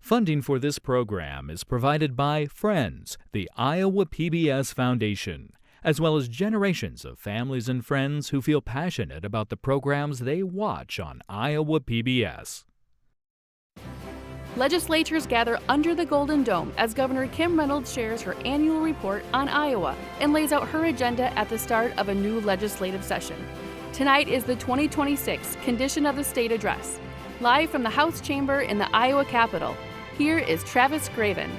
Funding for this program is provided by Friends, the Iowa PBS Foundation, as well as generations of families and friends who feel passionate about the programs they watch on Iowa PBS. Legislators gather under the Golden Dome as Governor Kim Reynolds shares her annual report on Iowa and lays out her agenda at the start of a new legislative session. Tonight is the 2026 Condition of the State Address. Live from the House Chamber in the Iowa Capitol, here is Travis Graven.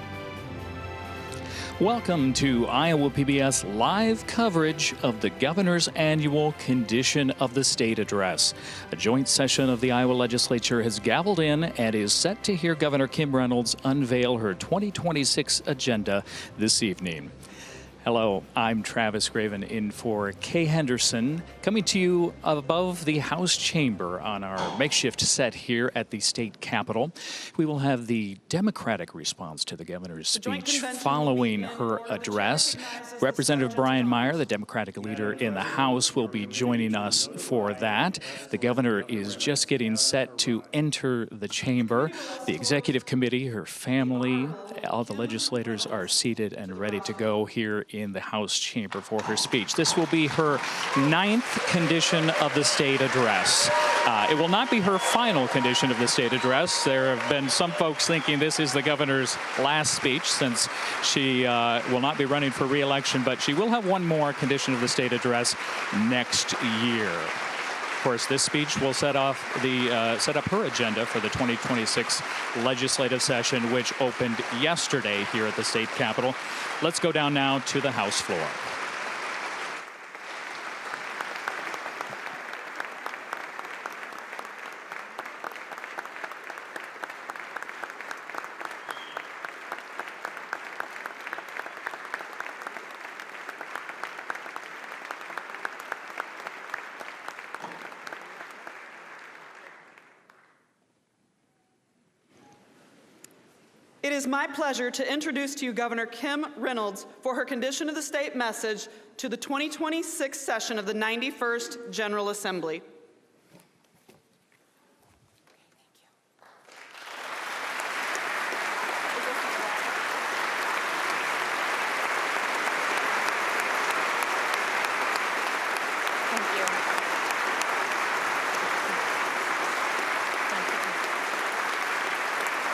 Welcome to Iowa PBS live coverage of the Governor's annual Condition of the State Address. A joint session of the Iowa Legislature has gavelled in and is set to hear Governor Kim Reynolds unveil her 2026 agenda this evening. Hello, I'm Travis Graven in for Kay Henderson, coming to you above the House Chamber on our makeshift set here at the state capitol. We will have the Democratic response to the governor's speech following her address. Representative Brian Meyer, the Democratic leader in the House, will be joining us for that. The governor is just getting set to enter the chamber. The executive committee, her family, all the legislators are seated and ready to go here in the House chamber for her speech. This will be her 9th Condition of the State Address. It will not be her final Condition of the State Address. There have been some folks thinking this is the governor's last speech since she will not be running for re-election, but she will have one more Condition of the State Address next year. Of course, this speech will set up her agenda for the 2026 legislative session, which opened yesterday here at the state capitol. Let's go down now to the House floor. It is my pleasure to introduce to you Governor Kim Reynolds for her Condition of the State message to the 2026 session of the 91st General Assembly.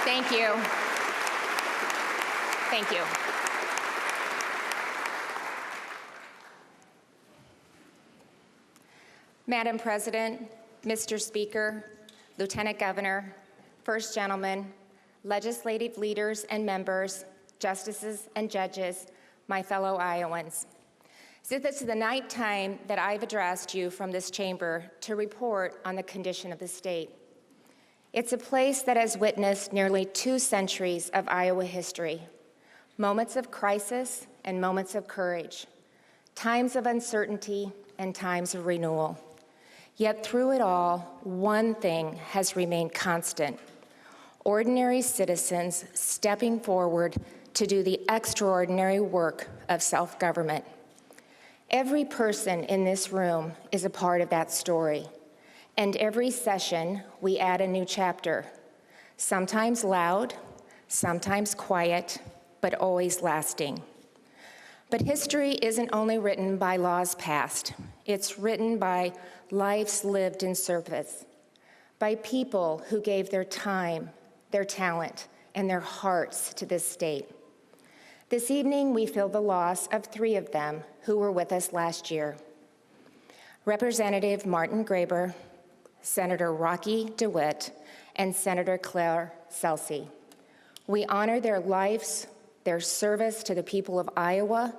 Thank you. Thank you. Madam President, Mr. Speaker, Lieutenant Governor, First Gentleman, legislative leaders and members, justices and judges, my fellow Iowans. Since this is the ninth time that I've addressed you from this chamber to report on the condition of the state. It's a place that has witnessed nearly 2 centuries of Iowa history. Moments of crisis and moments of courage, times of uncertainty and times of renewal. Yet through it all, one thing has remained constant: ordinary citizens stepping forward to do the extraordinary work of self-government. Every person in this room is a part of that story, and every session we add a new chapter, sometimes loud, sometimes quiet, but always lasting. But history isn't only written by laws passed. It's written by lives lived in service, by people who gave their time, their talent, and their hearts to this state. This evening, we feel the loss of 3 of them who were with us last year. Representative Martin Graber, Senator Rocky DeWitt, and Senator Claire Celsey. We honor their lives, their service to the people of Iowa,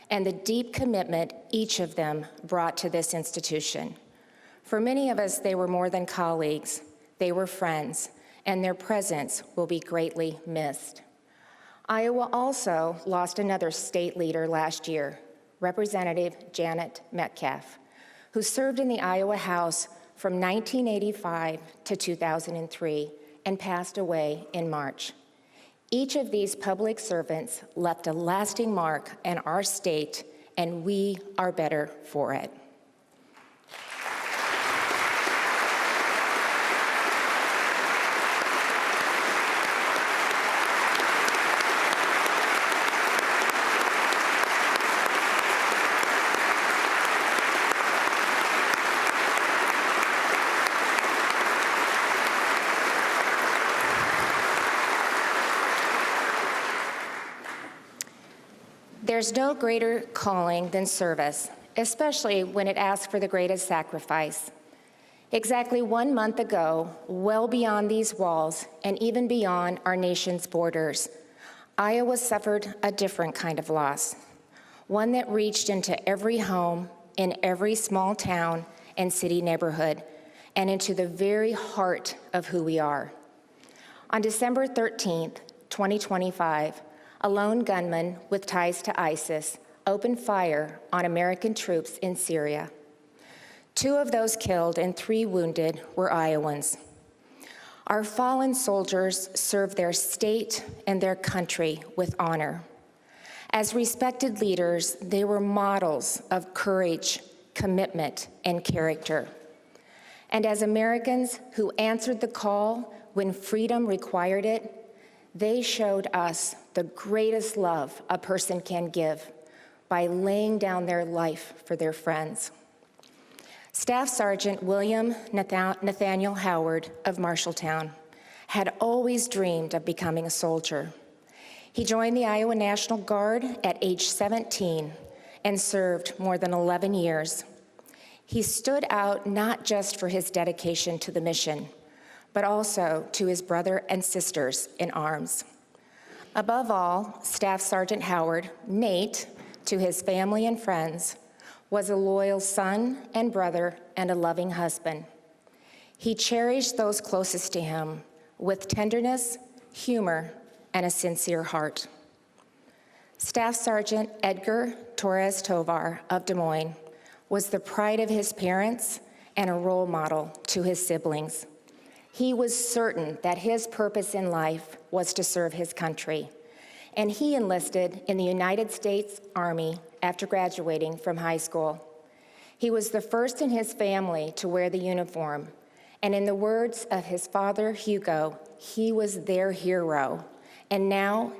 and the deep commitment each of them brought to this institution. For many of us, they were more than colleagues. They were friends, and their presence will be greatly missed. Iowa also lost another state leader last year, Representative Janet Metcalf, who served in the Iowa House from 1985 to 2003 and passed away in March. Each of these public servants left a lasting mark on our state, and we are better for it. There's no greater calling than service, especially when it asks for the greatest sacrifice. Exactly 1 month ago, well beyond these walls and even beyond our nation's borders, Iowa suffered a different kind of loss, one that reached into every home in every small town and city neighborhood and into the very heart of who we are. On December 13th, 2025, a lone gunman with ties to ISIS opened fire on American troops in Syria. 2 of those killed and 3 wounded were Iowans. Our fallen soldiers served their state and their country with honor. As respected leaders, they were models of courage, commitment, and character. And as Americans who answered the call when freedom required it, they showed us the greatest love a person can give by laying down their life for their friends. Staff Sergeant William Nathaniel Howard of Marshalltown had always dreamed of becoming a soldier. He joined the Iowa National Guard at age 17 and served more than 11 years. He stood out not just for his dedication to the mission, but also to his brother and sisters in arms. Above all, Staff Sergeant Howard, Nate, to his family and friends, was a loyal son and brother and a loving husband. He cherished those closest to him with tenderness, humor, and a sincere heart. Staff Sergeant Edgar Torres Tovar of Des Moines was the pride of his parents and a role model to his siblings. He was certain that his purpose in life was to serve his country, and he enlisted in the United States Army after graduating from high school. He was the first in his family to wear the uniform, and in the words of his father, Hugo, he was their hero, and now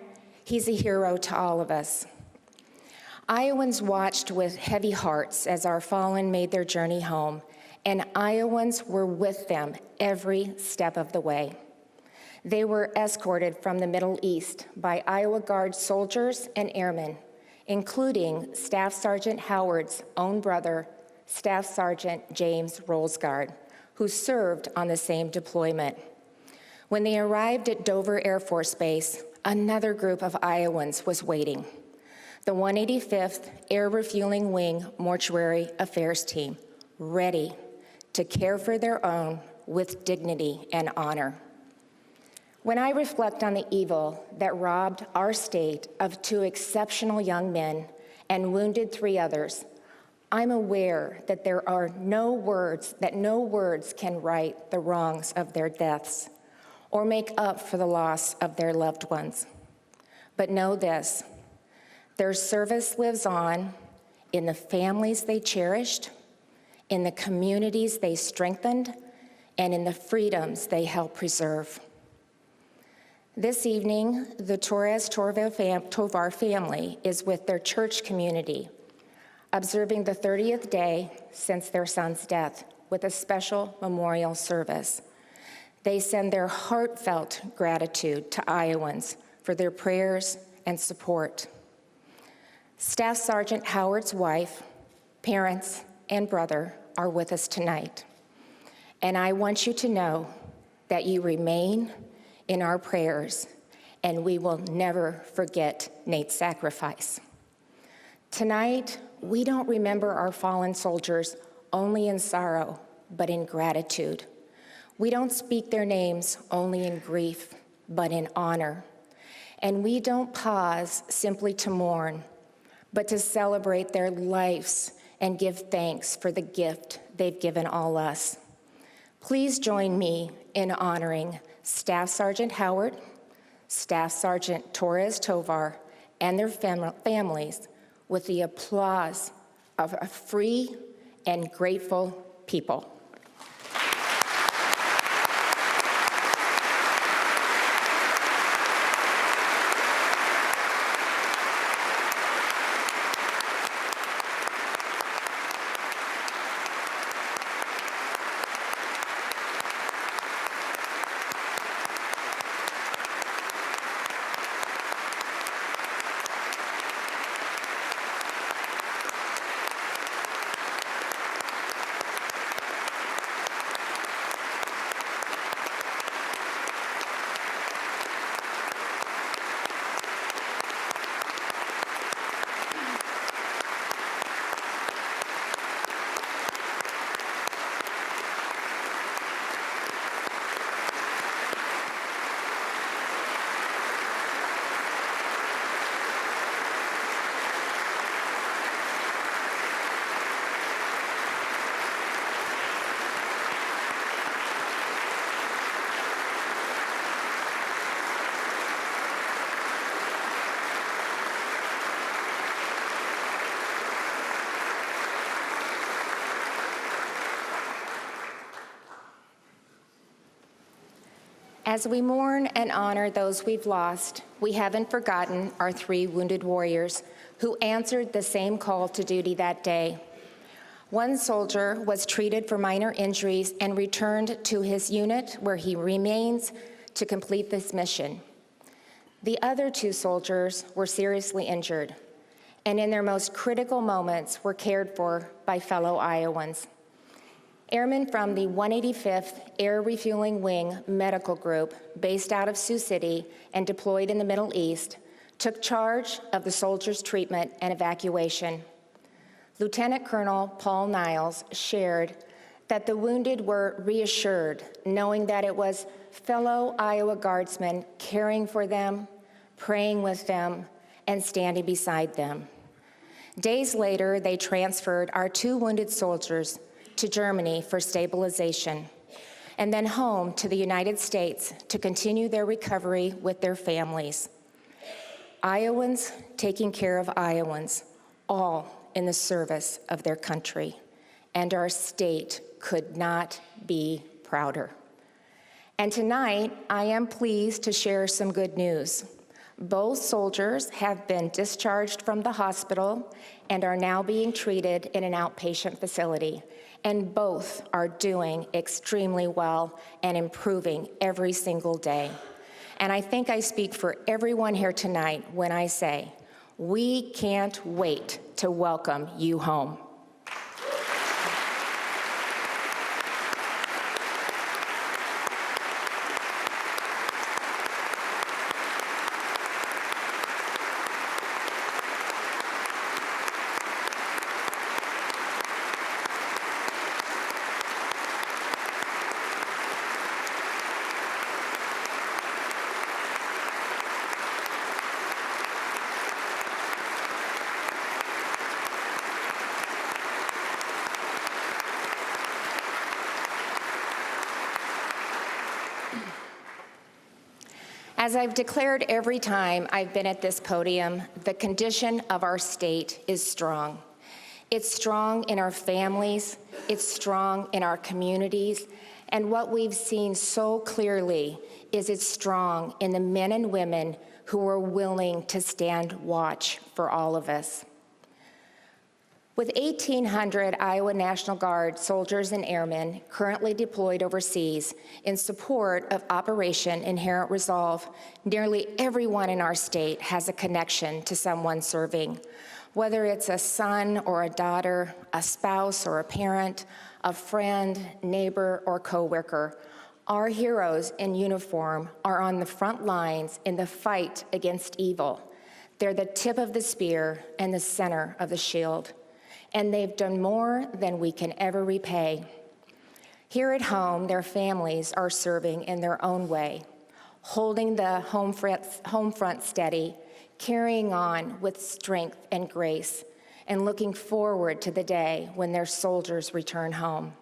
he's a hero to all of us. Iowans watched with heavy hearts as our fallen made their journey home, and Iowans were with them every step of the way. They were escorted from the Middle East by Iowa Guard soldiers and airmen, including Staff Sergeant Howard's own brother, Staff Sergeant James Rolsgaard, who served on the same deployment. When they arrived at Dover Air Force Base, another group of Iowans was waiting, the 185th Air Refueling Wing Mortuary Affairs Team, ready to care for their own with dignity and honor. When I reflect on the evil that robbed our state of 2 exceptional young men and wounded 3 others, I'm aware that no words can right the wrongs of their deaths or make up for the loss of their loved ones. But know this, their service lives on in the families they cherished, in the communities they strengthened, and in the freedoms they helped preserve. This evening, the Torres Tovar family is with their church community, observing the 30th day since their son's death with a special memorial service. They send their heartfelt gratitude to Iowans for their prayers and support. Staff Sergeant Howard's wife, parents, and brother are with us tonight. And I want you to know that you remain in our prayers, and we will never forget Nate's sacrifice. Tonight, we don't remember our fallen soldiers only in sorrow, but in gratitude. We don't speak their names only in grief, but in honor. And we don't pause simply to mourn, but to celebrate their lives and give thanks for the gift they've given all us. Please join me in honoring Staff Sergeant Howard, Staff Sergeant Torres Tovar, and their families with the applause of a free and grateful people. As we mourn and honor those we've lost, we haven't forgotten our 3 wounded warriors who answered the same call to duty that day. One soldier was treated for minor injuries and returned to his unit where he remains to complete this mission. The other 2 soldiers were seriously injured, and in their most critical moments were cared for by fellow Iowans. Airmen from the 185th Air Refueling Wing Medical Group, based out of Sioux City and deployed in the Middle East, took charge of the soldiers' treatment and evacuation. Lieutenant Colonel Paul Niles shared that the wounded were reassured, knowing that it was fellow Iowa Guardsmen caring for them, praying with them, and standing beside them. Days later, they transferred our 2 wounded soldiers to Germany for stabilization, and then home to the United States to continue their recovery with their families. Iowans taking care of Iowans, all in the service of their country, and our state could not be prouder. And tonight, I am pleased to share some good news. Both soldiers have been discharged from the hospital and are now being treated in an outpatient facility, and both are doing extremely well and improving every single day. And I think I speak for everyone here tonight when I say, we can't wait to welcome you home. As I've declared every time I've been at this podium, the condition of our state is strong. It's strong in our families, it's strong in our communities, and what we've seen so clearly is it's strong in the men and women who are willing to stand watch for all of us. With 1,800 Iowa National Guard soldiers and airmen currently deployed overseas in support of Operation Inherent Resolve, nearly everyone in our state has a connection to someone serving, whether it's a son or a daughter, a spouse or a parent, a friend, neighbor, or coworker. Our heroes in uniform are on the front lines in the fight against evil. They're the tip of the spear and the center of the shield. And they've done more than we can ever repay. Here at home, their families are serving in their own way, holding the home front steady, carrying on with strength and grace, and looking forward to the day when their soldiers return home.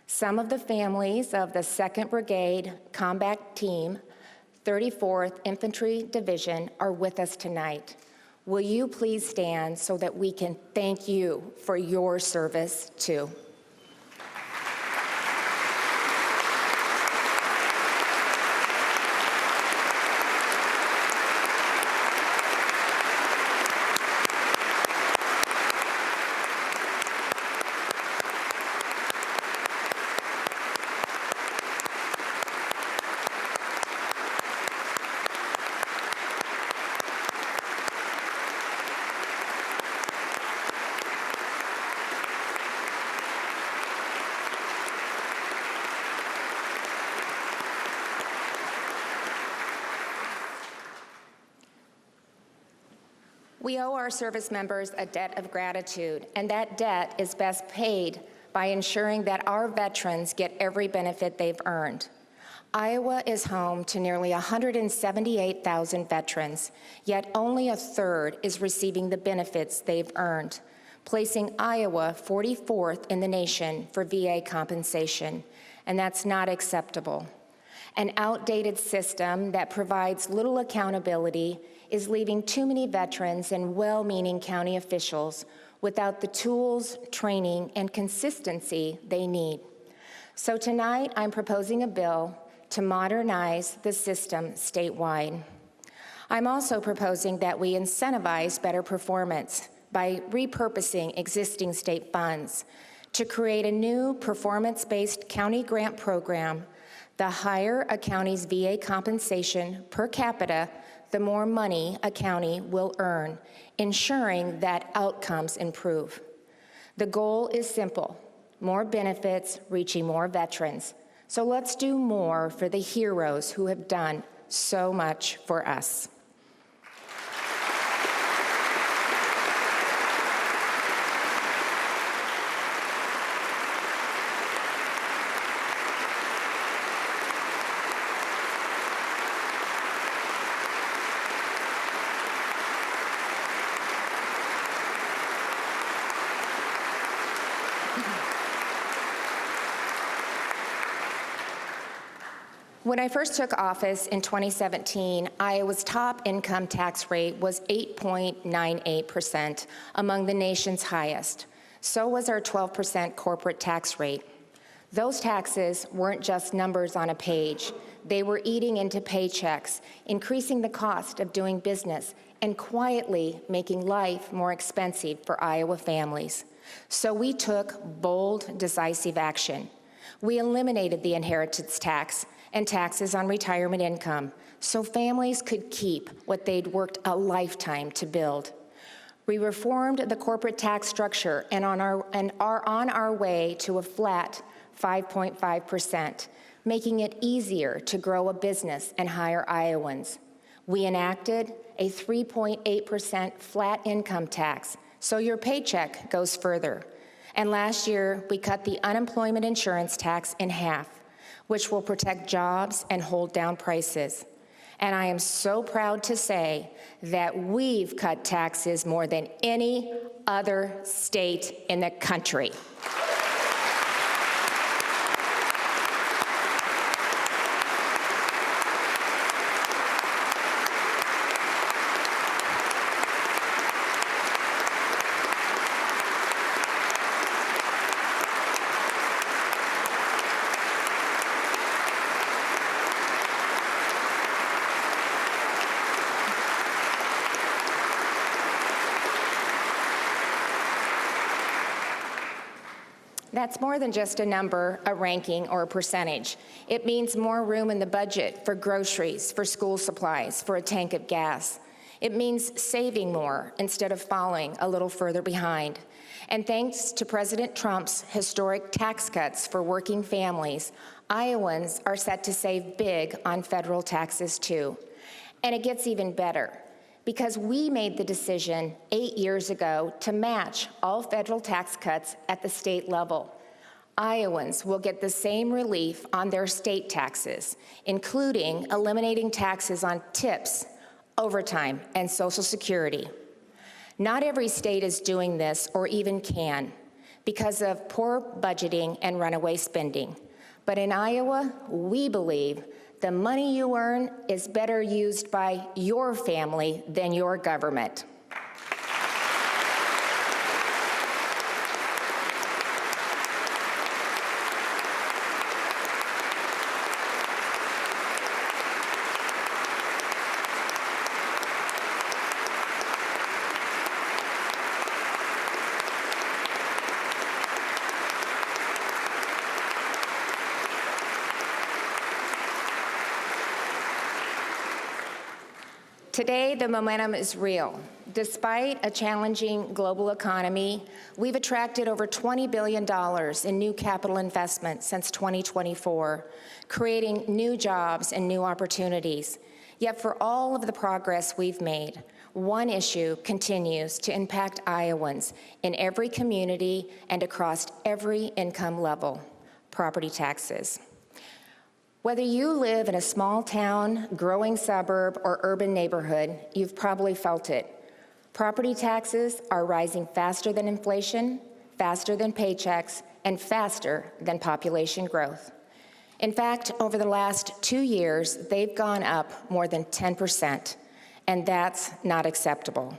Some of the families of the 2nd Brigade Combat Team, 34th Infantry Division are with us tonight. Will you please stand so that we can thank you for your service too? We owe our service members a debt of gratitude, and that debt is best paid by ensuring that our veterans get every benefit they've earned. Iowa is home to nearly 178,000 veterans, yet only a third is receiving the benefits they've earned, placing Iowa 44th in the nation for VA compensation, and that's not acceptable. An outdated system that provides little accountability is leaving too many veterans and well-meaning county officials without the tools, training, and consistency they need. So tonight, I'm proposing a bill to modernize the system statewide. I'm also proposing that we incentivize better performance by repurposing existing state funds to create a new performance-based county grant program. The higher a county's VA compensation per capita, the more money a county will earn, ensuring that outcomes improve. The goal is simple: more benefits reaching more veterans. So let's do more for the heroes who have done so much for us. When I first took office in 2017, Iowa's top income tax rate was 8.98%, among the nation's highest. So was our 12% corporate tax rate. Those taxes weren't just numbers on a page. They were eating into paychecks, increasing the cost of doing business, and quietly making life more expensive for Iowa families. So we took bold, decisive action. We eliminated the inheritance tax and taxes on retirement income so families could keep what they'd worked a lifetime to build. We reformed the corporate tax structure and are on our way to a flat 5.5%, making it easier to grow a business and hire Iowans. We enacted a 3.8% flat income tax, so your paycheck goes further. And last year, we cut the unemployment insurance tax in half, which will protect jobs and hold down prices. And I am so proud to say that we've cut taxes more than any other state in the country. That's more than just a number, a ranking, or a percentage. It means more room in the budget for groceries, for school supplies, for a tank of gas. It means saving more instead of falling a little further behind. And thanks to President Trump's historic tax cuts for working families, Iowans are set to save big on federal taxes too. And it gets even better, because we made the decision 8 years ago to match all federal tax cuts at the state level. Iowans will get the same relief on their state taxes, including eliminating taxes on tips, overtime, and Social Security. Not every state is doing this or even can because of poor budgeting and runaway spending. But in Iowa, we believe the money you earn is better used by your family than your government. Today, the momentum is real. Despite a challenging global economy, we've attracted over $20 billion in new capital investment since 2024, creating new jobs and new opportunities. Yet for all of the progress we've made, one issue continues to impact Iowans in every community and across every income level: property taxes. Whether you live in a small town, growing suburb, or urban neighborhood, you've probably felt it. Property taxes are rising faster than inflation, faster than paychecks, and faster than population growth. In fact, over the last 2 years, they've gone up more than 10%, and that's not acceptable.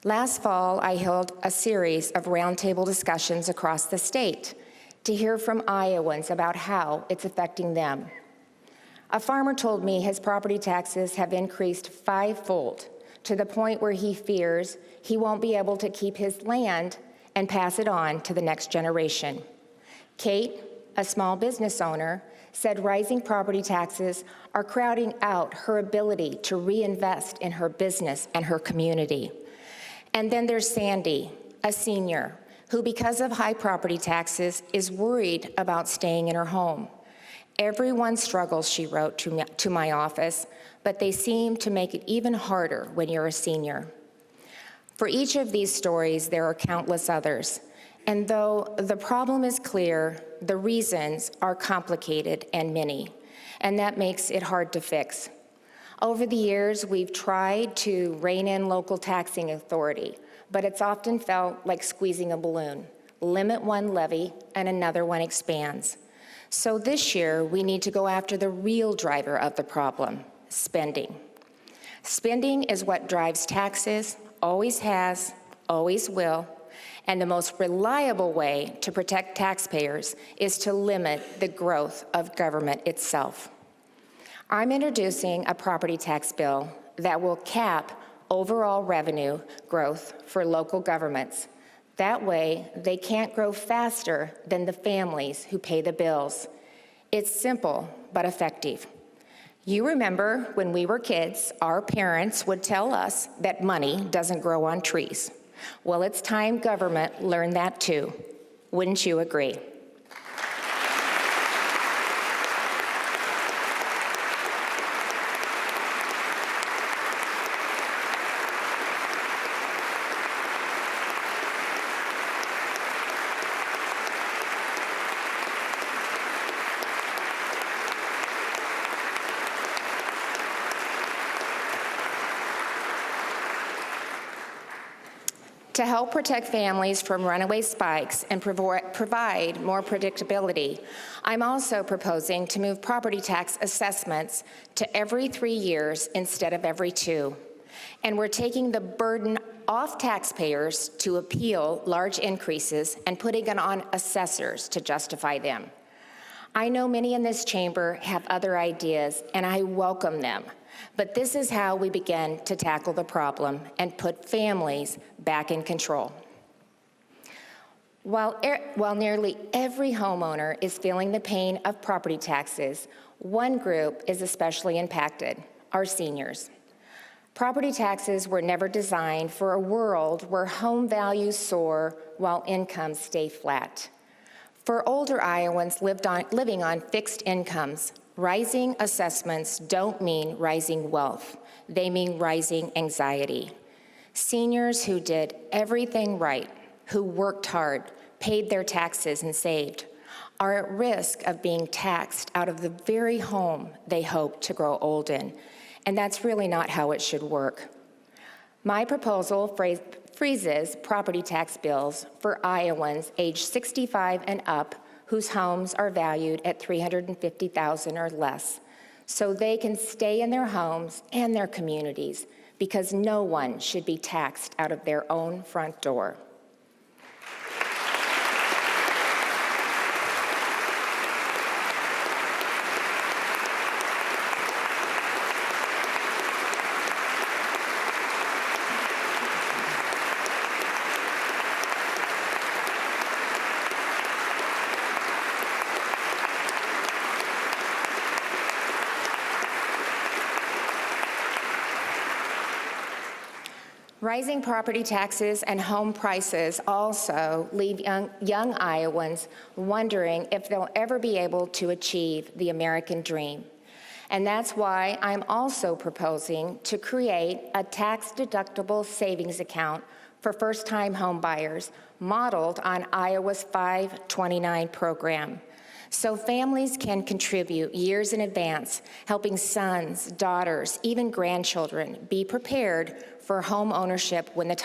Last fall, I held a series of roundtable discussions across the state to hear from Iowans about how it's affecting them. A farmer told me his property taxes have increased 5-fold to the point where he fears he won't be able to keep his land and pass it on to the next generation. Kate, a small business owner, said rising property taxes are crowding out her ability to reinvest in her business and her community. And then there's Sandy, a senior, who because of high property taxes is worried about staying in her home. Everyone struggles, she wrote to my office, but they seem to make it even harder when you're a senior. For each of these stories, there are countless others. And though the problem is clear, the reasons are complicated and many, and that makes it hard to fix. Over the years, we've tried to rein in local taxing authority, but it's often felt like squeezing a balloon. Limit one levy and another one expands. So this year, we need to go after the real driver of the problem, spending. Spending is what drives taxes, always has, always will, and the most reliable way to protect taxpayers is to limit the growth of government itself. I'm introducing a property tax bill that will cap overall revenue growth for local governments. That way, they can't grow faster than the families who pay the bills. It's simple but effective. You remember when we were kids, our parents would tell us that money doesn't grow on trees. Well, it's time government learned that too. Wouldn't you agree? To help protect families from runaway spikes and provide more predictability, I'm also proposing to move property tax assessments to every 3 years instead of every 2. And we're taking the burden off taxpayers to appeal large increases and putting it on assessors to justify them. I know many in this chamber have other ideas, and I welcome them. But this is how we begin to tackle the problem and put families back in control. While nearly every homeowner is feeling the pain of property taxes, one group is especially impacted: our seniors. Property taxes were never designed for a world where home values soar while incomes stay flat. For older Iowans living on fixed incomes, rising assessments don't mean rising wealth. They mean rising anxiety. Seniors who did everything right, who worked hard, paid their taxes and saved, are at risk of being taxed out of the very home they hope to grow old in. And that's really not how it should work. My proposal freezes property tax bills for Iowans aged 65 and up whose homes are valued at $350,000 or less, so they can stay in their homes and their communities, because no one should be taxed out of their own front door. Rising property taxes and home prices also leave young Iowans wondering if they'll ever be able to achieve the American dream. And that's why I'm also proposing to create a tax-deductible savings account for first-time home buyers modeled on Iowa's 529 program. So families can contribute years in advance, helping sons, daughters, even grandchildren be prepared for home ownership when the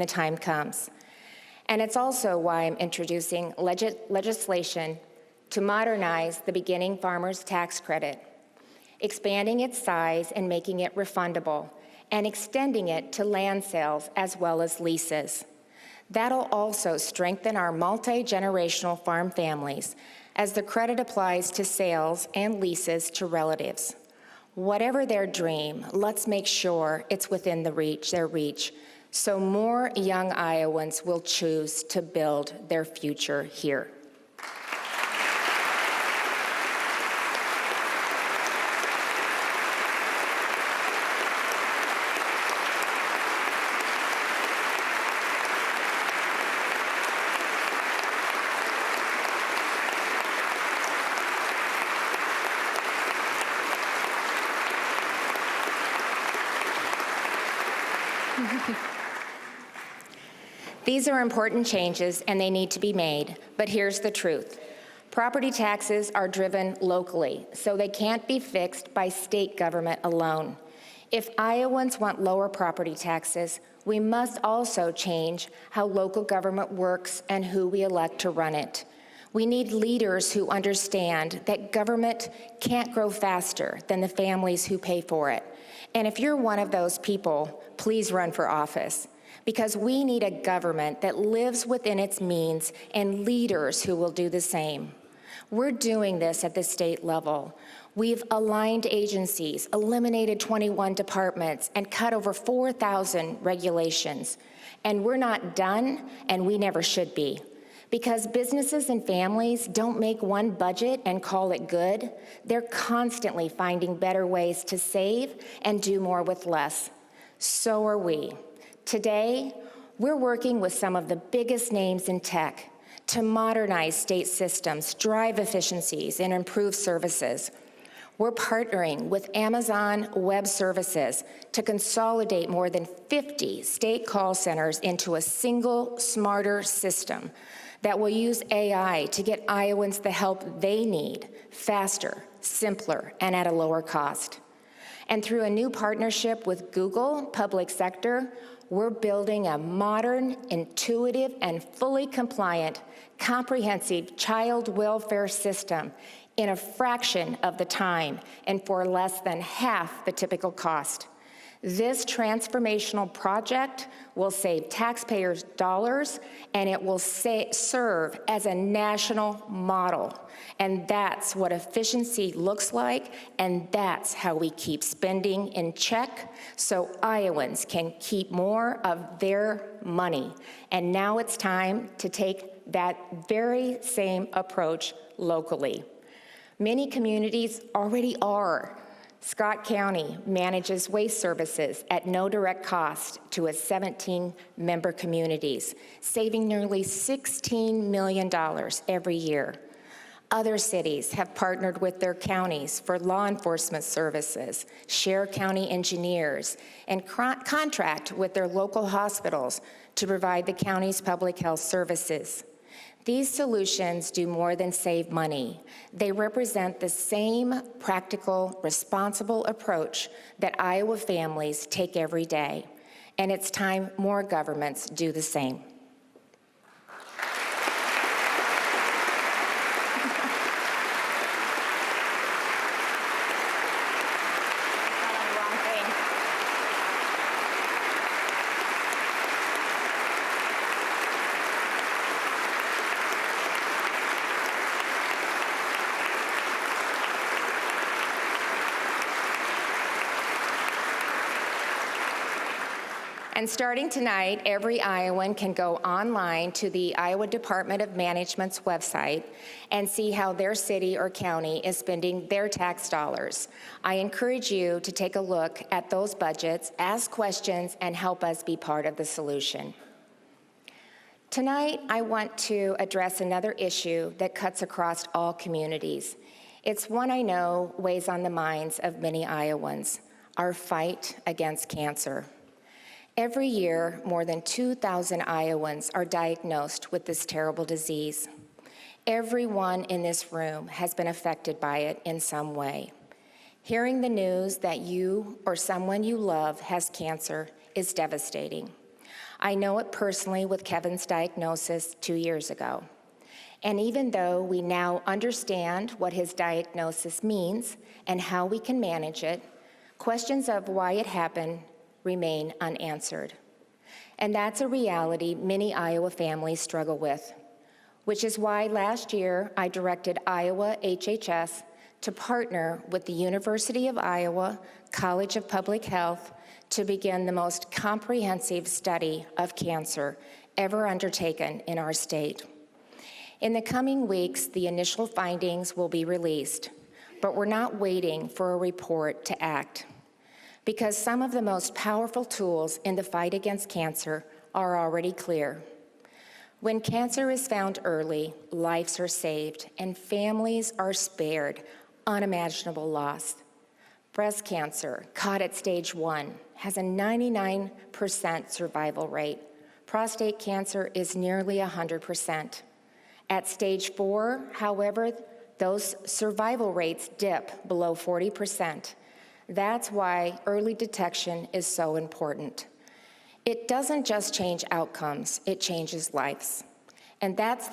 time comes. And it's also why I'm introducing legislation to modernize the beginning farmer's tax credit, expanding its size and making it refundable, and extending it to land sales as well as leases. That'll also strengthen our multi-generational farm families, as the credit applies to sales and leases to relatives. Whatever their dream, let's make sure it's within their reach, so more young Iowans will choose to build their future here. These are important changes and they need to be made, but here's the truth. Property taxes are driven locally, so they can't be fixed by state government alone. If Iowans want lower property taxes, we must also change how local government works and who we elect to run it. We need leaders who understand that government can't grow faster than the families who pay for it. And if you're one of those people, please run for office, because we need a government that lives within its means and leaders who will do the same. We're doing this at the state level. We've aligned agencies, eliminated 21 departments, and cut over 4,000 regulations. And we're not done, and we never should be. Because businesses and families don't make one budget and call it good. They're constantly finding better ways to save and do more with less. So are we. Today, we're working with some of the biggest names in tech to modernize state systems, drive efficiencies, and improve services. We're partnering with Amazon Web Services to consolidate more than 50 state call centers into a single, smarter system that will use AI to get Iowans the help they need faster, simpler, and at a lower cost. And through a new partnership with Google Public Sector, we're building a modern, intuitive, and fully compliant, comprehensive child welfare system in a fraction of the time and for less than half the typical cost. This transformational project will save taxpayers dollars, and it will serve as a national model. And that's what efficiency looks like, and that's how we keep spending in check so Iowans can keep more of their money. And now it's time to take that very same approach locally. Many communities already are. Scott County manages waste services at no direct cost to its 17 member communities, saving nearly $16 million every year. Other cities have partnered with their counties for law enforcement services, share county engineers, and contract with their local hospitals to provide the county's public health services. These solutions do more than save money. They represent the same practical, responsible approach that Iowa families take every day. And it's time more governments do the same. And starting tonight, every Iowan can go online to the Iowa Department of Management's website and see how their city or county is spending their tax dollars. I encourage you to take a look at those budgets, ask questions, and help us be part of the solution. Tonight, I want to address another issue that cuts across all communities. It's one I know weighs on the minds of many Iowans: our fight against cancer. Every year, more than 2,000 Iowans are diagnosed with this terrible disease. Everyone in this room has been affected by it in some way. Hearing the news that you or someone you love has cancer is devastating. I know it personally with Kevin's diagnosis 2 years ago. And even though we now understand what his diagnosis means and how we can manage it, questions of why it happened remain unanswered. And that's a reality many Iowa families struggle with. which is why last year I directed Iowa HHS to partner with the University of Iowa College of Public Health to begin the most comprehensive study of cancer ever undertaken in our state. In the coming weeks, the initial findings will be released, but we're not waiting for a report to act, because some of the most powerful tools in the fight against cancer are already clear. When cancer is found early, lives are saved and families are spared unimaginable loss. Breast cancer, caught at stage 1, has a 99% survival rate. Prostate cancer is nearly 100%. At stage 4, however, those survival rates dip below 40%. That's why early detection is so important. It doesn't just change outcomes, it changes lives. And that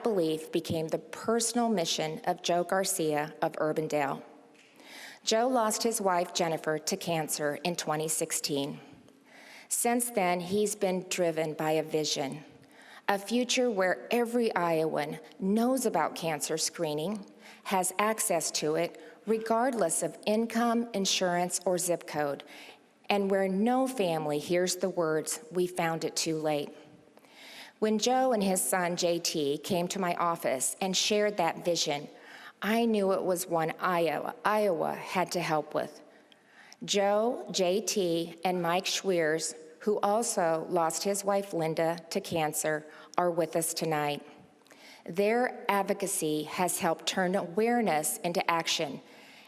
belief became the personal mission of Joe Garcia of Urbandale. Joe lost his wife, Jennifer, to cancer in 2016. Since then, he's been driven by a vision, a future where every Iowan knows about cancer screening, has access to it, regardless of income, insurance, or zip code, and where no family hears the words, "We found it too late." When Joe and his son, JT, came to my office and shared that vision, I knew it was one Iowa had to help with. Joe, JT, and Mike Schweers, who also lost his wife, Linda, to cancer, are with us tonight. Their advocacy has helped turn awareness into action,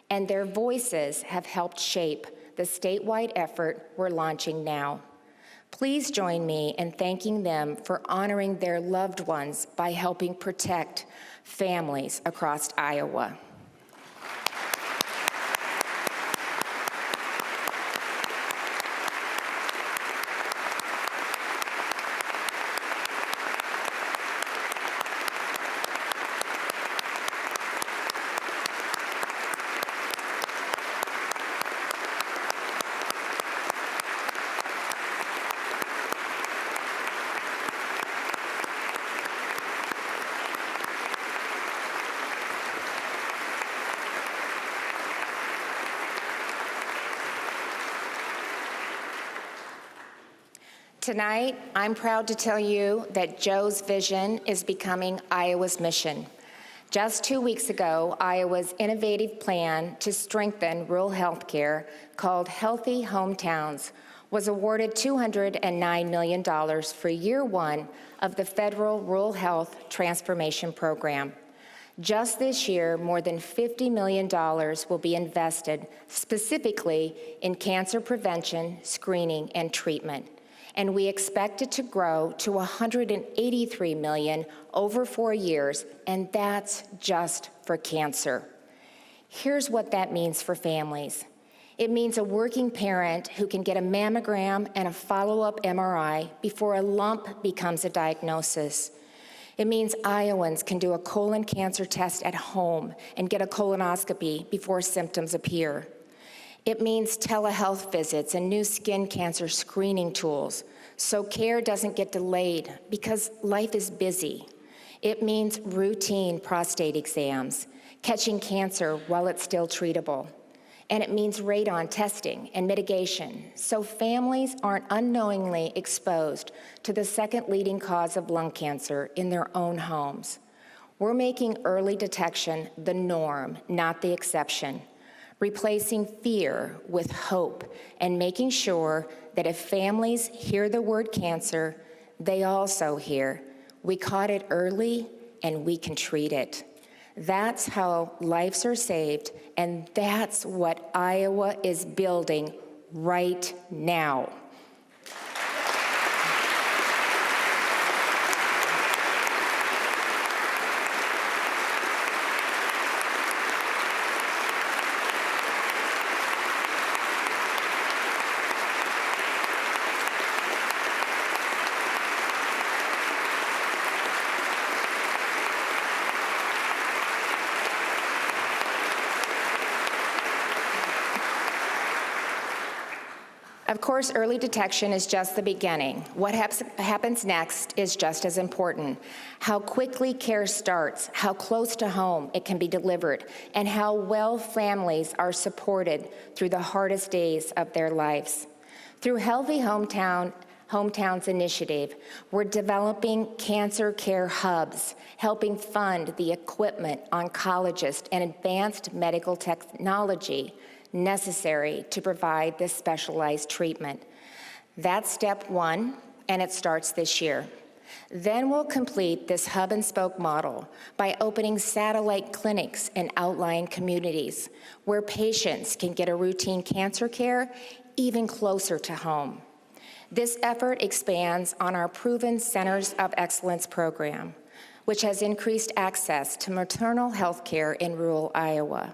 and their voices have helped shape the statewide effort we're launching now. Please join me in thanking them for honoring their loved ones by helping protect families across Iowa. Tonight, I'm proud to tell you that Joe's vision is becoming Iowa's mission. Just 2 weeks ago, Iowa's innovative plan to strengthen rural health care, called Healthy Hometowns, was awarded $209 million for year 1 of the federal Rural Health Transformation Program. Just this year, more than $50 million will be invested specifically in cancer prevention, screening, and treatment. And we expect it to grow to $183 million over 4 years, and that's just for cancer. Here's what that means for families. It means a working parent who can get a mammogram and a follow-up MRI before a lump becomes a diagnosis. It means Iowans can do a colon cancer test at home and get a colonoscopy before symptoms appear. It means telehealth visits and new skin cancer screening tools, so care doesn't get delayed because life is busy. It means routine prostate exams, catching cancer while it's still treatable. And it means radon testing and mitigation, so families aren't unknowingly exposed to the second leading cause of lung cancer in their own homes. We're making early detection the norm, not the exception, replacing fear with hope and making sure that if families hear the word cancer, they also hear, we caught it early and we can treat it. That's how lives are saved, and that's what Iowa is building right now. Of course, early detection is just the beginning. What happens next is just as important. How quickly care starts, how close to home it can be delivered, and how well families are supported through the hardest days of their lives. Through Healthy Hometowns Initiative, we're developing cancer care hubs, helping fund the equipment, oncologists, and advanced medical technology necessary to provide this specialized treatment. That's step one, and it starts this year. Then we'll complete this hub and spoke model by opening satellite clinics in outlying communities where patients can get a routine cancer care even closer to home. This effort expands on our proven Centers of Excellence program, which has increased access to maternal health care in rural Iowa.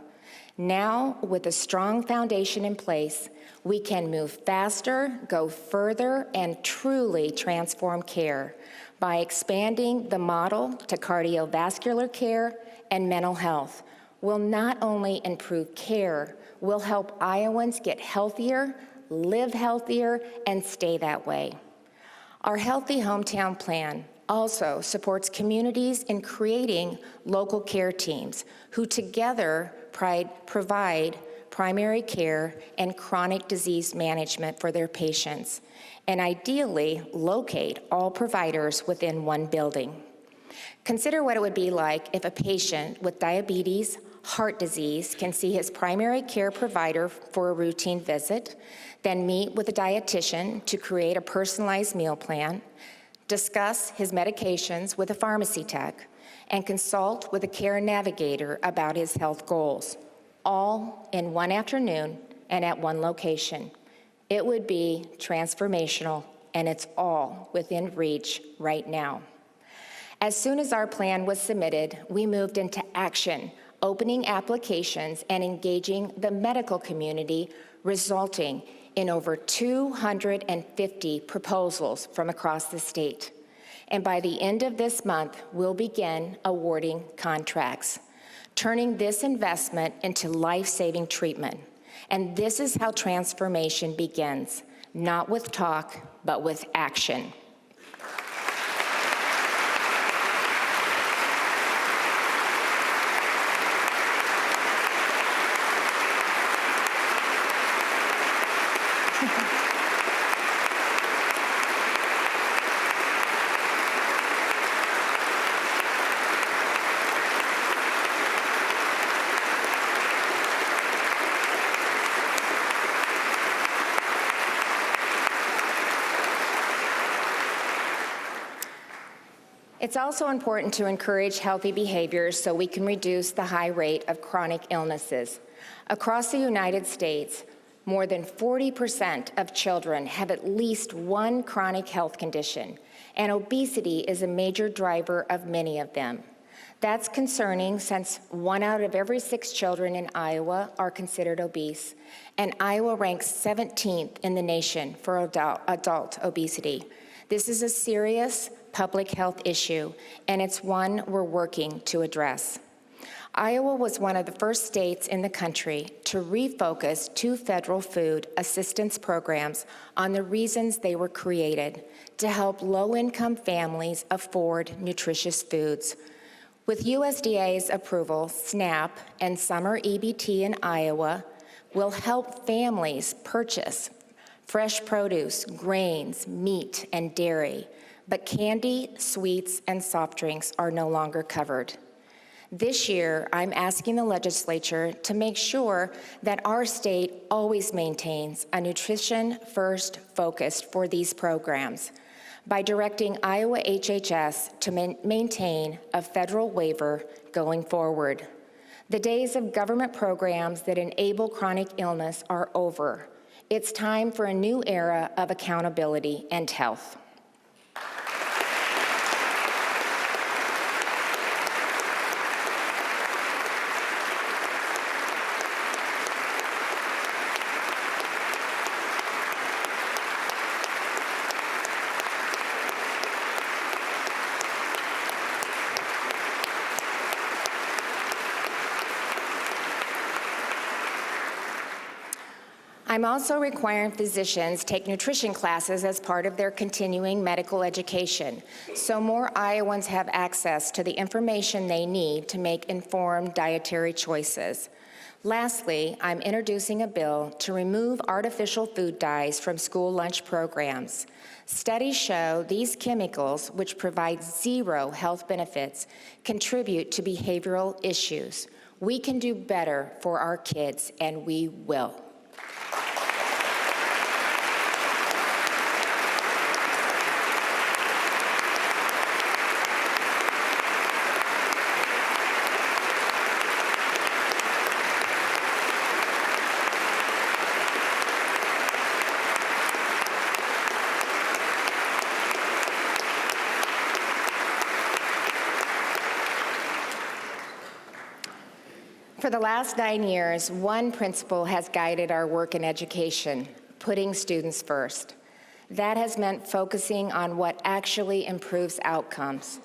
Now, with a strong foundation in place, we can move faster, go further, and truly transform care by expanding the model to cardiovascular care and mental health. We'll not only improve care, we'll help Iowans get healthier, live healthier, and stay that way. Our Healthy Hometown Plan also supports communities in creating local care teams who together provide primary care and chronic disease management for their patients, and ideally locate all providers within one building. Consider what it would be like if a patient with diabetes, heart disease can see his primary care provider for a routine visit, then meet with a dietitian to create a personalized meal plan, discuss his medications with a pharmacy tech, and consult with a care navigator about his health goals, all in one afternoon and at one location. It would be transformational, and it's all within reach right now. As soon as our plan was submitted, we moved into action, opening applications and engaging the medical community, resulting in over 250 proposals from across the state. And by the end of this month, we'll begin awarding contracts, turning this investment into life-saving treatment. And this is how transformation begins, not with talk, but with action. It's also important to encourage healthy behaviors so we can reduce the high rate of chronic illnesses. Across the United States, more than 40% of children have at least one chronic health condition, and obesity is a major driver of many of them. That's concerning since 1 out of every 6 children in Iowa are considered obese, and Iowa ranks 17th in the nation for adult obesity. This is a serious public health issue, and it's one we're working to address. Iowa was one of the first states in the country to refocus 2 federal food assistance programs on the reasons they were created, to help low-income families afford nutritious foods. With USDA's approval, SNAP and summer EBT in Iowa will help families purchase fresh produce, grains, meat, and dairy, but candy, sweets, and soft drinks are no longer covered. This year, I'm asking the legislature to make sure that our state always maintains a nutrition-first focus for these programs by directing Iowa HHS to maintain a federal waiver going forward. The days of government programs that enable chronic illness are over. It's time for a new era of accountability and health. I'm also requiring physicians take nutrition classes as part of their continuing medical education, so more Iowans have access to the information they need to make informed dietary choices. Lastly, I'm introducing a bill to remove artificial food dyes from school lunch programs. Studies show these chemicals, which provide zero health benefits, contribute to behavioral issues. We can do better for our kids, and we will. For the last 9 years, one principle has guided our work in education: putting students first. That has meant focusing on what actually improves outcomes: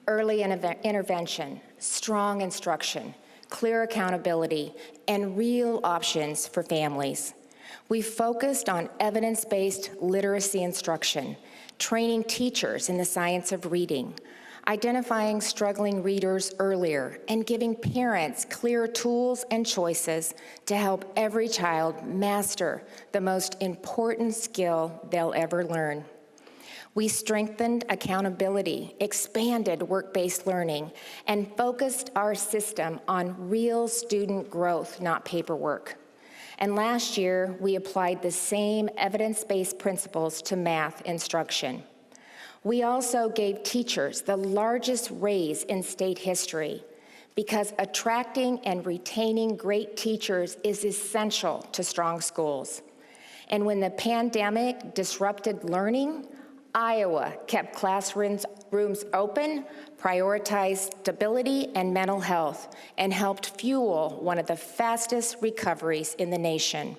early intervention, strong instruction, clear accountability, and real options for families. We focused on evidence-based literacy instruction, training teachers in the science of reading, identifying struggling readers earlier, and giving parents clear tools and choices to help every child master the most important skill they'll ever learn. We strengthened accountability, expanded work-based learning, and focused our system on real student growth, not paperwork. And last year, we applied the same evidence-based principles to math instruction. We also gave teachers the largest raise in state history, because attracting and retaining great teachers is essential to strong schools. And when the pandemic disrupted learning, Iowa kept classrooms open, prioritized stability and mental health, and helped fuel one of the fastest recoveries in the nation.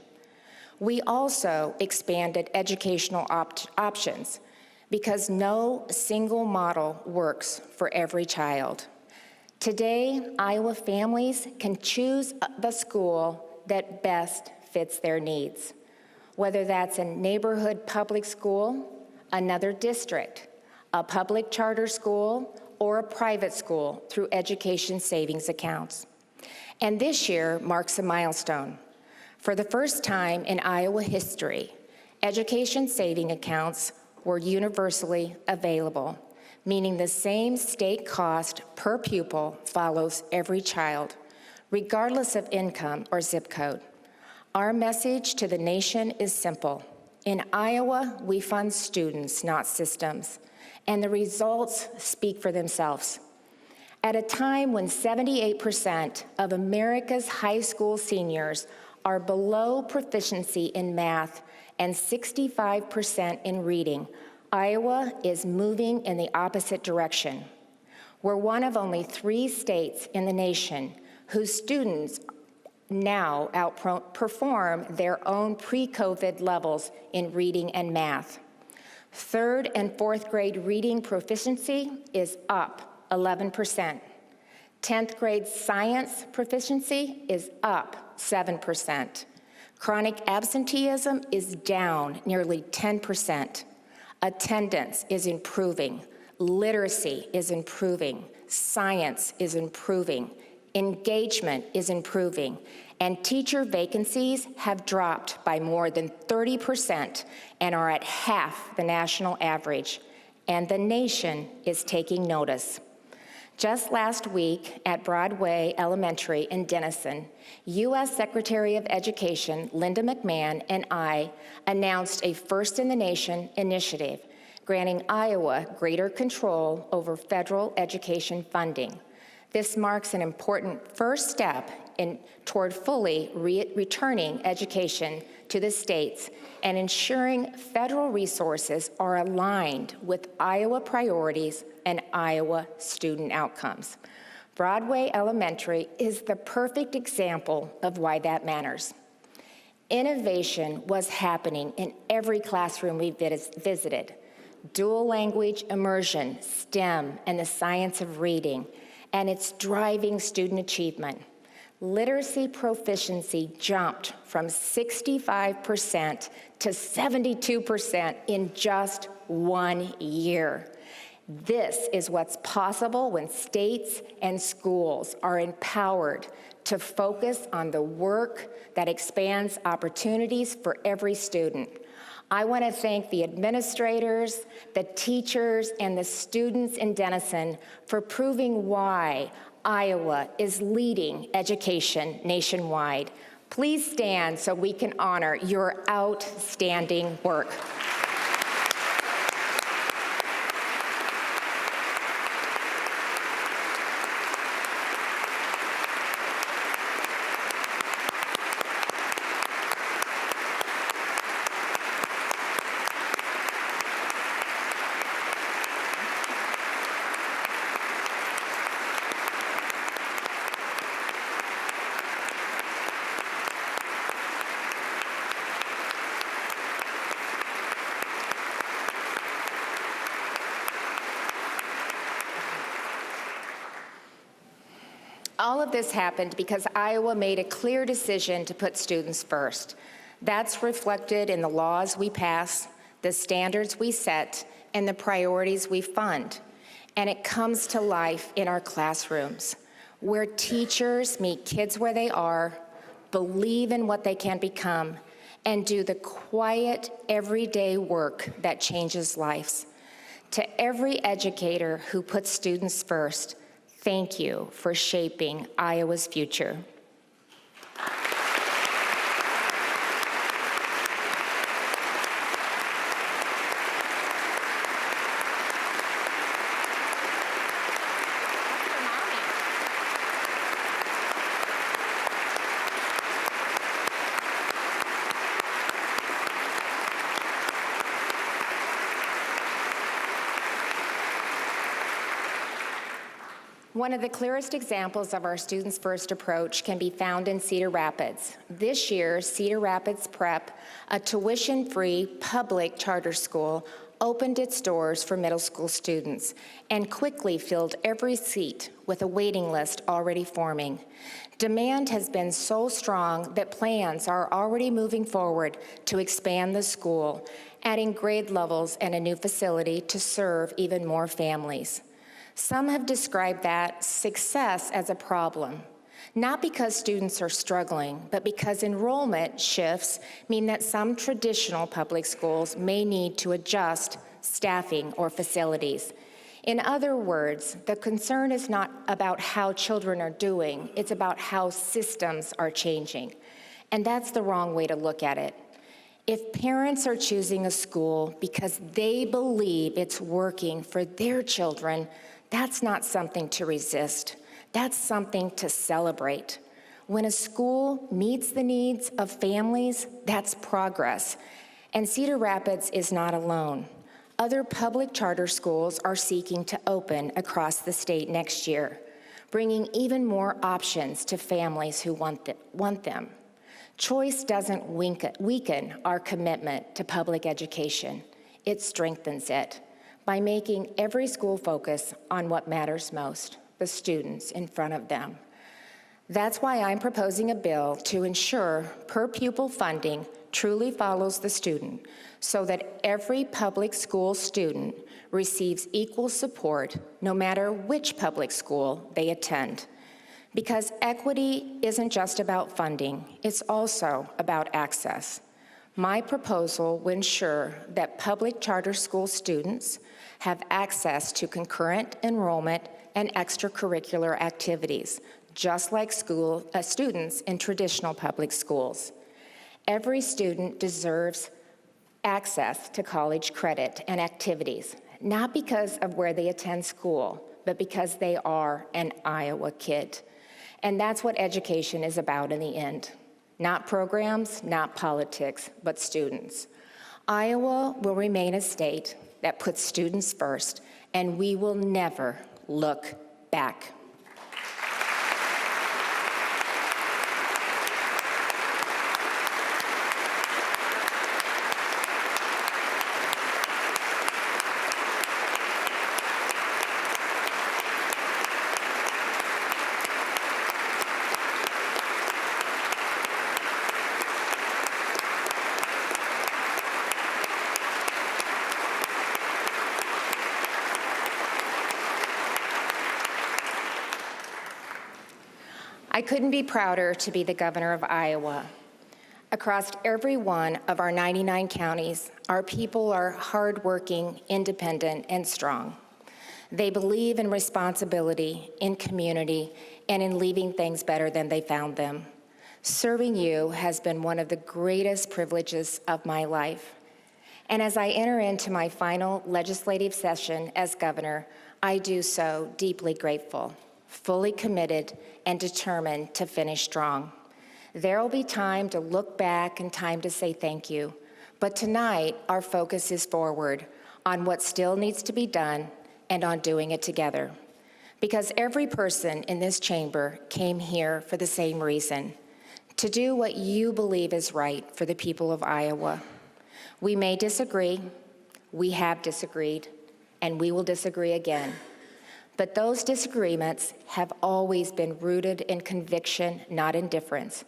We also expanded educational options, because no single model works for every child. Today, Iowa families can choose the school that best fits their needs, whether that's a neighborhood public school, another district, a public charter school, or a private school through education savings accounts. And this year marks a milestone. For the first time in Iowa history, education saving accounts were universally available, meaning the same state cost per pupil follows every child, regardless of income or zip code. Our message to the nation is simple. In Iowa, we fund students, not systems, and the results speak for themselves. At a time when 78% of America's high school seniors are below proficiency in math and 65% in reading, Iowa is moving in the opposite direction. We're one of only 3 states in the nation whose students now outperform their own pre-COVID levels in reading and math. 3rd and 4th grade reading proficiency is up 11%. 10th grade science proficiency is up 7%. Chronic absenteeism is down nearly 10%. Attendance is improving. Literacy is improving. Science is improving. Engagement is improving. And teacher vacancies have dropped by more than 30% and are at half the national average. And the nation is taking notice. Just last week at Broadway Elementary in Denison, U.S. Secretary of Education Linda McMahon and I announced a first-in-the-nation initiative granting Iowa greater control over federal education funding. This marks an important first step toward fully returning education to the states and ensuring federal resources are aligned with Iowa priorities and Iowa student outcomes. Broadway Elementary is the perfect example of why that matters. Innovation was happening in every classroom we visited. Dual language immersion, STEM, and the science of reading, and it's driving student achievement. Literacy proficiency jumped from 65% to 72% in just 1 year. This is what's possible when states and schools are empowered to focus on the work that expands opportunities for every student. I want to thank the administrators, the teachers, and the students in Denison for proving why Iowa is leading education nationwide. Please stand so we can honor your outstanding work. All of this happened because Iowa made a clear decision to put students first. That's reflected in the laws we pass, the standards we set, and the priorities we fund. And it comes to life in our classrooms, where teachers meet kids where they are, believe in what they can become, and do the quiet, everyday work that changes lives. To every educator who puts students first, thank you for shaping Iowa's future. One of the clearest examples of our Students First approach can be found in Cedar Rapids. This year, Cedar Rapids Prep, a tuition-free public charter school, opened its doors for middle school students and quickly filled every seat with a waiting list already forming. Demand has been so strong that plans are already moving forward to expand the school, adding grade levels and a new facility to serve even more families. Some have described that success as a problem, not because students are struggling, but because enrollment shifts mean that some traditional public schools may need to adjust staffing or facilities. In other words, the concern is not about how children are doing, it's about how systems are changing. And that's the wrong way to look at it. If parents are choosing a school because they believe it's working for their children, that's not something to resist. That's something to celebrate. When a school meets the needs of families, that's progress. And Cedar Rapids is not alone. Other public charter schools are seeking to open across the state next year, bringing even more options to families who want them. Choice doesn't weaken our commitment to public education. It strengthens it by making every school focus on what matters most, the students in front of them. That's why I'm proposing a bill to ensure per-pupil funding truly follows the student, so that every public school student receives equal support no matter which public school they attend. Because equity isn't just about funding, it's also about access. My proposal will ensure that public charter school students have access to concurrent enrollment and extracurricular activities, just like students in traditional public schools. Every student deserves access to college credit and activities, not because of where they attend school, but because they are an Iowa kid. And that's what education is about in the end. Not programs, not politics, but students. Iowa will remain a state that puts students first, and we will never look back. I couldn't be prouder to be the governor of Iowa. Across every one of our 99 counties, our people are hardworking, independent, and strong. They believe in responsibility, in community, and in leaving things better than they found them. Serving you has been one of the greatest privileges of my life. And as I enter into my final legislative session as governor, I do so deeply grateful, fully committed, and determined to finish strong. There will be time to look back and time to say thank you, but tonight our focus is forward on what still needs to be done and on doing it together. Because every person in this chamber came here for the same reason, to do what you believe is right for the people of Iowa. We may disagree, we have disagreed, and we will disagree again. But those disagreements have always been rooted in conviction, not indifference,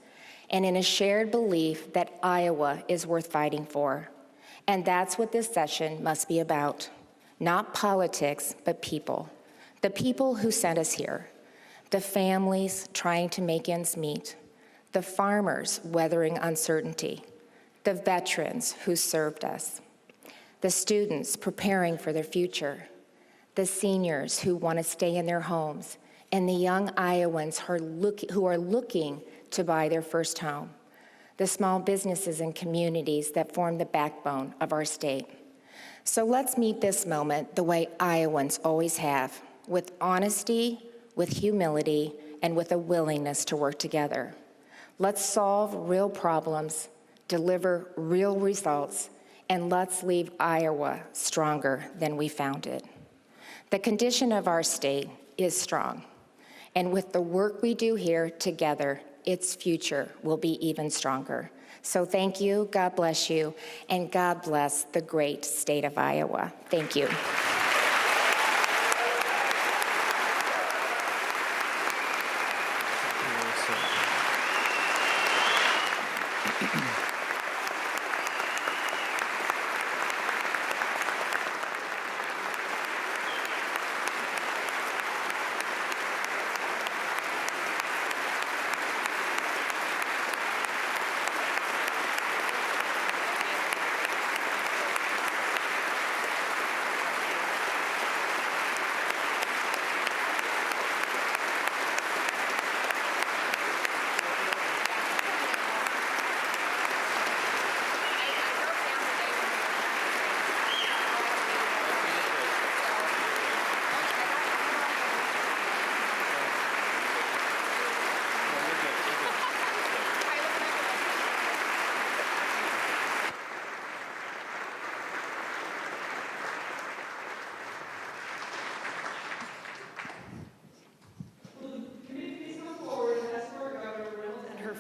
and in a shared belief that Iowa is worth fighting for. And that's what this session must be about. Not politics, but people. The people who sent us here. The families trying to make ends meet. The farmers weathering uncertainty. The veterans who served us. The students preparing for their future. The seniors who want to stay in their homes. And the young Iowans who are looking to buy their first home. The small businesses and communities that form the backbone of our state. So let's meet this moment the way Iowans always have, with honesty, with humility, and with a willingness to work together. Let's solve real problems, deliver real results, and let's leave Iowa stronger than we found it. The condition of our state is strong, and with the work we do here together, its future will be even stronger. So thank you, God bless you, and God bless the great state of Iowa. Thank you.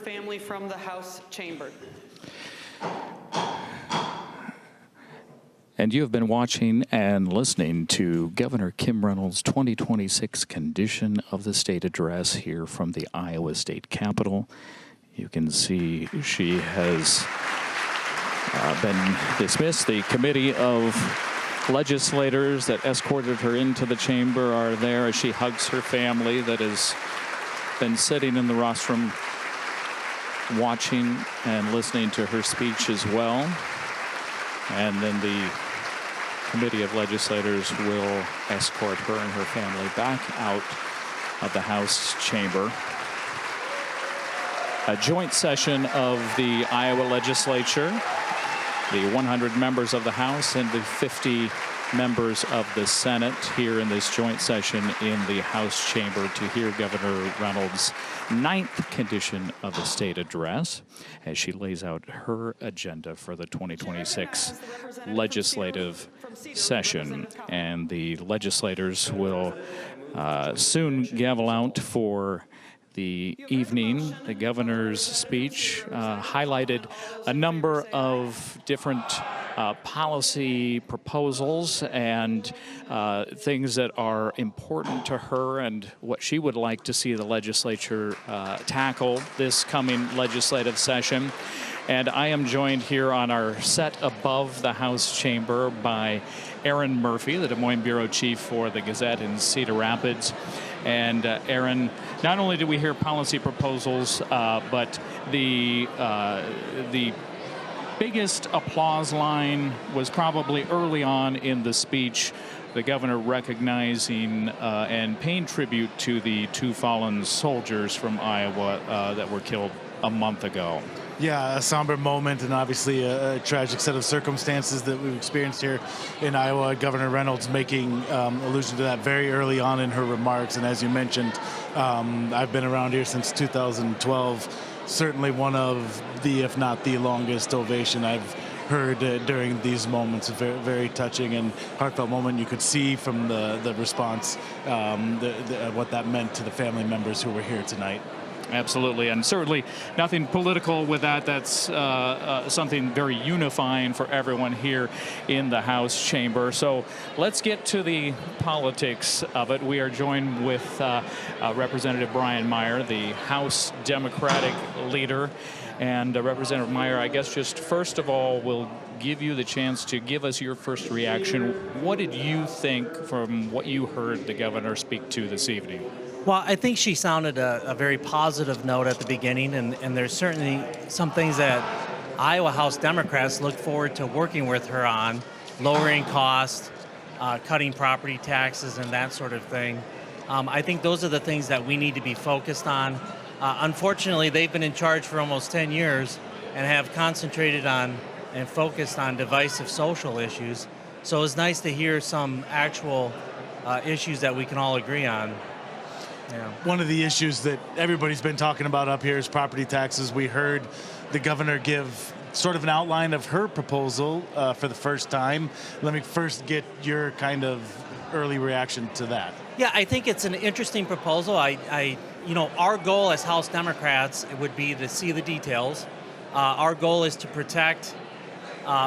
Family from the House chamber. And you have been watching and listening to Governor Kim Reynolds' 2026 Condition of the State Address here from the Iowa State Capitol. You can see she has been dismissed. The committee of legislators that escorted her into the chamber are there as she hugs her family that has been sitting in the rostrum watching and listening to her speech as well. And then the committee of legislators will escort her and her family back out of the House chamber. A joint session of the Iowa Legislature, the 100 members of the House and the 50 members of the Senate here in this joint session in the House chamber to hear Governor Reynolds' 9th Condition of the State Address as she lays out her agenda for the 2026 legislative session. And the legislators will soon gavel out for the evening. The governor's speech highlighted a number of different policy proposals and things that are important to her and what she would like to see the legislature tackle this coming legislative session. And I am joined here on our set above the House chamber by Aaron Murphy, the Des Moines bureau chief for the Gazette in Cedar Rapids. And Aaron, not only did we hear policy proposals, but the biggest applause line was probably early on in the speech, the governor recognizing and paying tribute to the two fallen soldiers from Iowa that were killed a month ago. Yeah, a somber moment and obviously a tragic set of circumstances that we've experienced here in Iowa. Governor Reynolds making allusion to that very early on in her remarks. And as you mentioned, I've been around here since 2012. Certainly one of the, if not the longest ovation I've heard during these moments. A very, very touching and heartfelt moment. You could see from the response what that meant to the family members who were here tonight. Absolutely, and certainly nothing political with that. That's something very unifying for everyone here in the House chamber. So let's get to the politics of it. We are joined with Representative Brian Meyer, the House Democratic leader. And Representative Meyer, I guess just first of all, we'll give you the chance to give us your first reaction. What did you think from what you heard the governor speak to this evening? Well, I think she sounded a very positive note at the beginning, and there's certainly some things that Iowa House Democrats look forward to working with her on, lowering costs, cutting property taxes, and that sort of thing. I think those are the things that we need to be focused on. Unfortunately, they've been in charge for almost 10 years and have concentrated on and focused on divisive social issues. So it's nice to hear some actual issues that we can all agree on. Yeah. One of the issues that everybody's been talking about up here is property taxes. We heard the governor give sort of an outline of her proposal for the first time. Let me first get your kind of early reaction to that. Yeah, I think it's an interesting proposal. Our goal as House Democrats would be to see the details. Our goal is to protect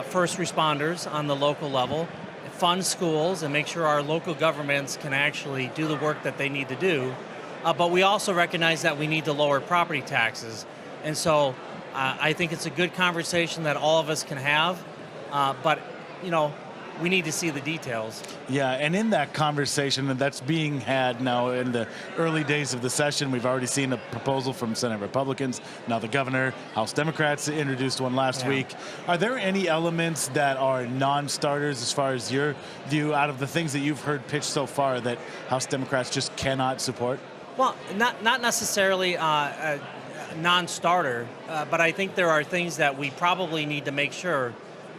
first responders on the local level, fund schools, and make sure our local governments can actually do the work that they need to do. But we also recognize that we need to lower property taxes. And so I think it's a good conversation that all of us can have. But we need to see the details. Yeah, and in that conversation that's being had now in the early days of the session, we've already seen a proposal from Senate Republicans. Now the governor, House Democrats introduced one last week. Are there any elements that are non-starters as far as your view out of the things that you've heard pitched so far that House Democrats just cannot support? Well, not necessarily a non-starter, but I think there are things that we probably need to make sure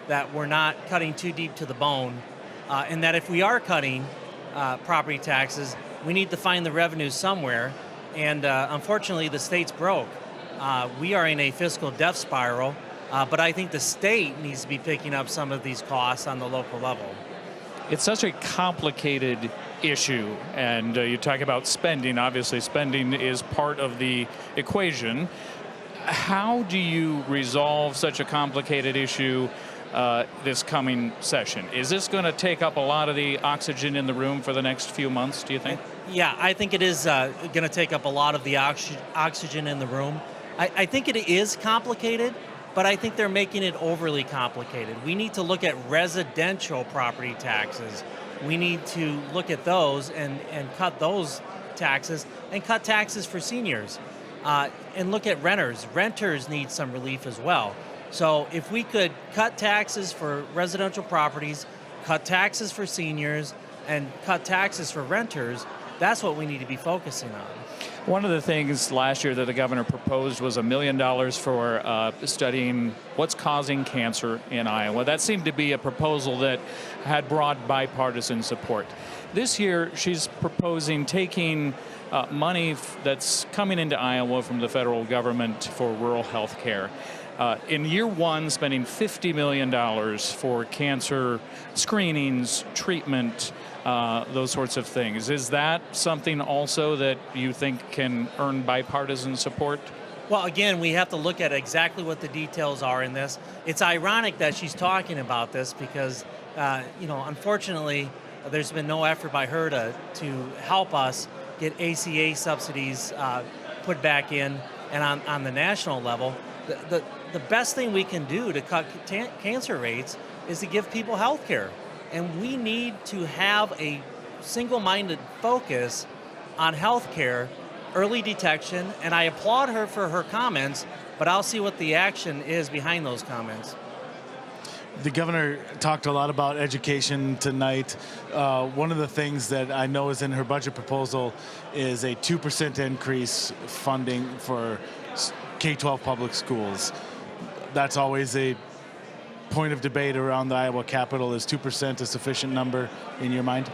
that we're not cutting too deep to the bone, and that if we are cutting property taxes, we need to find the revenue somewhere, and unfortunately the state's broke. We are in a fiscal death spiral, but I think the state needs to be picking up some of these costs on the local level. It's such a complicated issue, and you talk about spending. Obviously, spending is part of the equation. How do you resolve such a complicated issue this coming session? Is this going to take up a lot of the oxygen in the room for the next few months, do you think? Yeah, I think it is going to take up a lot of the oxygen in the room. I think it is complicated, but I think they're making it overly complicated. We need to look at residential property taxes. We need to look at those and cut those taxes and cut taxes for seniors. And look at renters. Renters need some relief as well. So if we could cut taxes for residential properties, cut taxes for seniors, and cut taxes for renters, that's what we need to be focusing on. One of the things last year that the governor proposed was $1 million for studying what's causing cancer in Iowa. That seemed to be a proposal that had broad bipartisan support. This year, she's proposing taking money that's coming into Iowa from the federal government for rural health care. In year one, spending $50 million for cancer screenings, treatment, those sorts of things. Is that something also that you think can earn bipartisan support? Well, again, we have to look at exactly what the details are in this. It's ironic that she's talking about this because, unfortunately, there's been no effort by her to help us get ACA subsidies put back in and on the national level. The best thing we can do to cut cancer rates is to give people health care. And we need to have a single-minded focus on health care, early detection, and I applaud her for her comments, but I'll see what the action is behind those comments. The governor talked a lot about education tonight. One of the things that I know is in her budget proposal is a 2% increase funding for K-12 public schools. That's always a point of debate around the Iowa Capitol. Is 2% a sufficient number in your mind?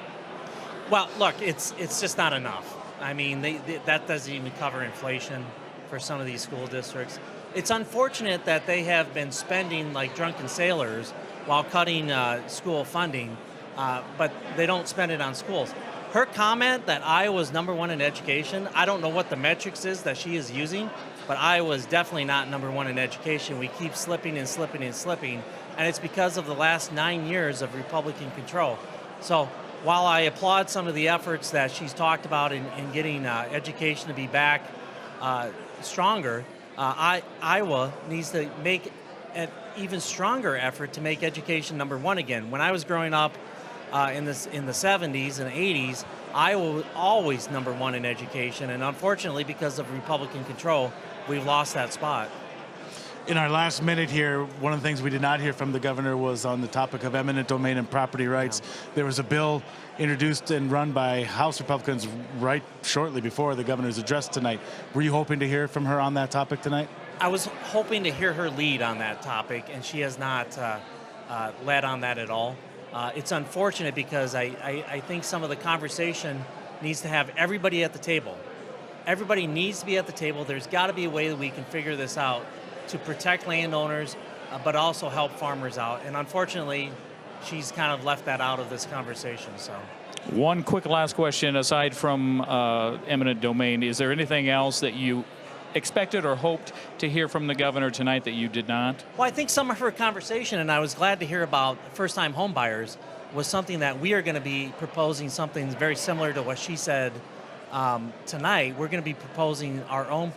Well, look, it's just not enough. I mean, that doesn't even cover inflation for some of these school districts. It's unfortunate that they have been spending like drunken sailors while cutting school funding, but they don't spend it on schools. Her comment that Iowa's #1 in education, I don't know what the metrics is that she is using, but Iowa's definitely not #1 in education. We keep slipping and slipping and slipping, and it's because of the last 9 years of Republican control. So while I applaud some of the efforts that she's talked about in getting education to be back stronger, Iowa needs to make an even stronger effort to make education #1 again. When I was growing up in the 70s and 80s, Iowa was always #1 in education, and unfortunately, because of Republican control, we've lost that spot. In our last minute here, one of the things we did not hear from the governor was on the topic of eminent domain and property rights. Yeah. There was a bill introduced and run by House Republicans right shortly before the governor's address tonight. Were you hoping to hear from her on that topic tonight? I was hoping to hear her lead on that topic, and she has not led on that at all. It's unfortunate because I think some of the conversation needs to have everybody at the table. Everybody needs to be at the table. There's got to be a way that we can figure this out to protect landowners, but also help farmers out. And unfortunately, she's kind of left that out of this conversation. So, one quick last question, aside from eminent domain, is there anything else that you expected or hoped to hear from the governor tonight that you did not? Well, I think some of her conversation, and I was glad to hear about first-time home buyers, was something that we are going to be proposing something very similar to what she said tonight. We're going to be proposing our own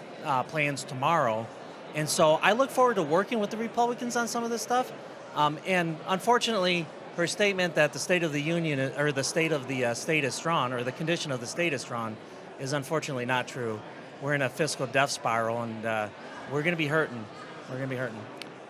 plans tomorrow. And so I look forward to working with the Republicans on some of this stuff. And unfortunately, her statement that the state of the union, or the state of the state is strong, or the condition of the state is strong, is unfortunately not true. We're in a fiscal death spiral, and we're going to be hurting. We're going to be hurting.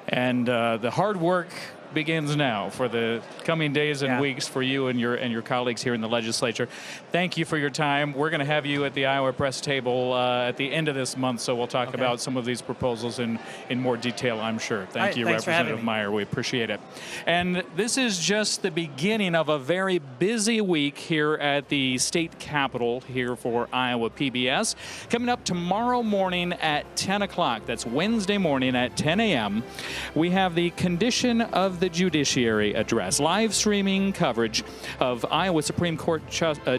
And the hard work begins now for the coming days and weeks for you and your colleagues here in the legislature. Thank you for your time. We're going to have you at the Iowa Press table at the end of this month, so we'll talk about some of these proposals in more detail, I'm sure. Thank you, Representative Meyer. We appreciate it. And this is just the beginning of a very busy week here at the state capitol here for Iowa PBS. Coming up tomorrow morning at 10 o'clock, that's Wednesday morning at 10 a.m., we have the condition of the Judiciary address, live streaming coverage of Iowa Supreme Court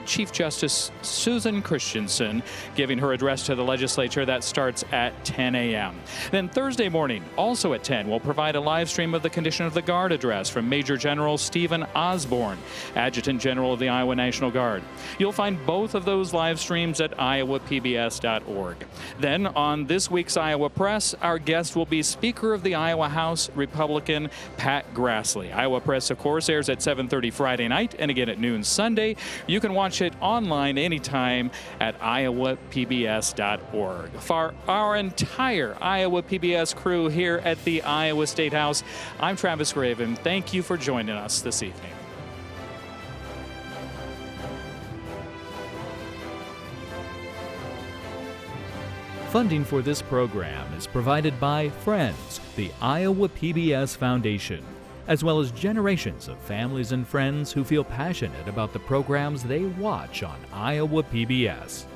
Chief Justice Susan Christensen giving her address to the legislature. That starts at 10 a.m. Then Thursday morning, also at 10, we'll provide a live stream of the Condition of the Guard address from Major General Stephen Osborne, Adjutant General of the Iowa National Guard. You'll find both of those live streams at iowapbs.org. Then on this week's Iowa Press, our guest will be Speaker of the Iowa House, Republican Pat Grassley. Iowa Press, of course, airs at 7:30 Friday night and again at noon Sunday. You can watch it online anytime at iowapbs.org. For our entire Iowa PBS crew here at the Iowa State House, I'm Travis Graven. Thank you for joining us this evening. Funding for this program is provided by Friends, the Iowa PBS Foundation, as well as generations of families and friends who feel passionate about the programs they watch on Iowa PBS.